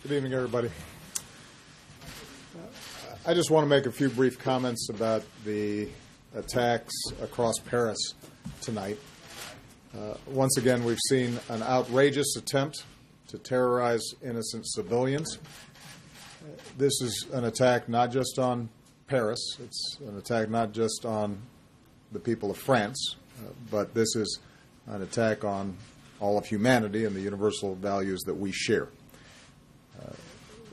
Good evening, everybody. I just want to make a few brief comments about the attacks across Paris tonight. Once again, we've seen an outrageous attempt to terrorize innocent civilians. This is an attack not just on Paris. It's an attack not just on the people of France, but this is an attack on all of humanity and the universal values that we share.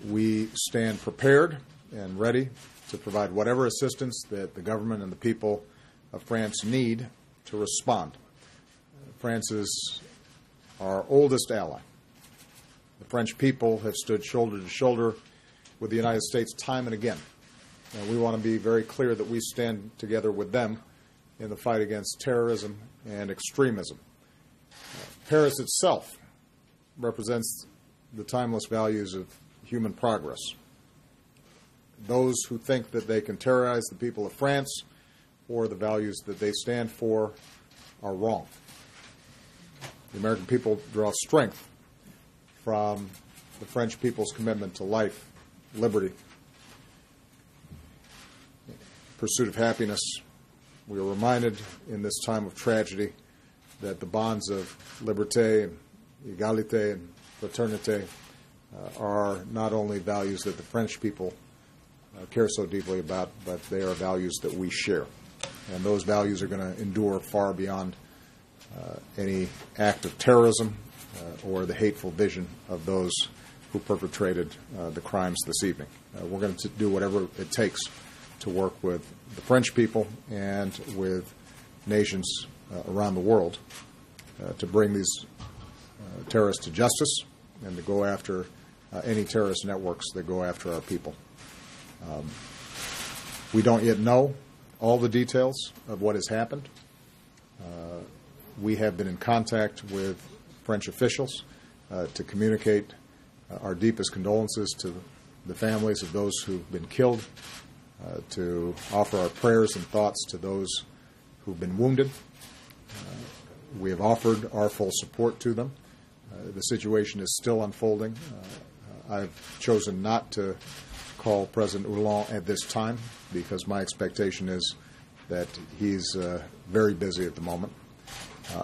We stand prepared and ready to provide whatever assistance that the government and the people of France need to respond. France is our oldest ally. The French people have stood shoulder to shoulder with the United States time and again. And we want to be very clear that we stand together with them in the fight against terrorism and extremism. Paris itself represents the timeless values of human progress. Those who think that they can terrorize the people of France or the values that they stand for are wrong. The American people draw strength from the French people's commitment to life, liberty, pursuit of happiness. We are reminded in this time of tragedy that the bonds of liberté and égalité and fraternité are not only values that the French people care so deeply about, but they are values that we share. And those values are going to endure far beyond any act of terrorism or the hateful vision of those who perpetrated the crimes this evening. We're going to do whatever it takes to work with the French people and with nations around the world to bring these terrorists to justice and to go after any terrorist networks that go after our people. We don't yet know all the details of what has happened. We have been in contact with French officials to communicate our deepest condolences to the families of those who've been killed, to offer our prayers and thoughts to those who've been wounded. We have offered our full support to them. The situation is still unfolding. I've chosen not to call President Hollande at this time because my expectation is that he's very busy at the moment.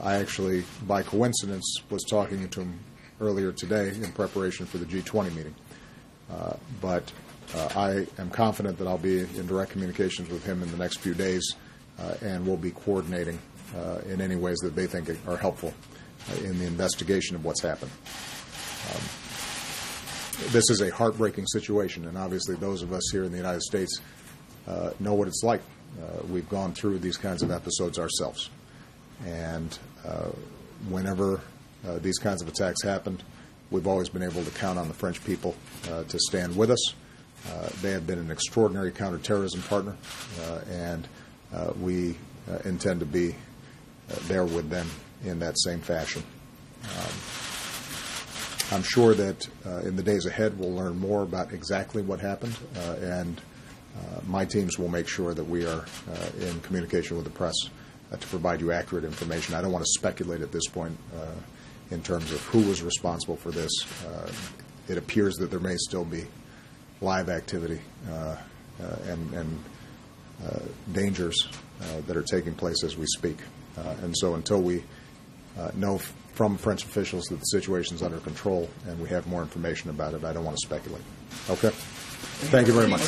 I actually, by coincidence, was talking to him earlier today in preparation for the G20 meeting. But I am confident that I'll be in direct communications with him in the next few days, and we'll be coordinating in any ways that they think are helpful in the investigation of what's happened. This is a heartbreaking situation, and obviously those of us here in the United States know what it's like. We've gone through these kinds of episodes ourselves. And whenever these kinds of attacks happened, we've always been able to count on the French people to stand with us. They have been an extraordinary counterterrorism partner, and we intend to be there with them in that same fashion. I'm sure that in the days ahead we'll learn more about exactly what happened, and my teams will make sure that we are in communication with the press to provide you accurate information. I don't want to speculate at this point in terms of who was responsible for this. It appears that there may still be live activity and dangers that are taking place as we speak. And so until we know from French officials that the situation is under control and we have more information about it, I don't want to speculate. Okay? Thank you very much.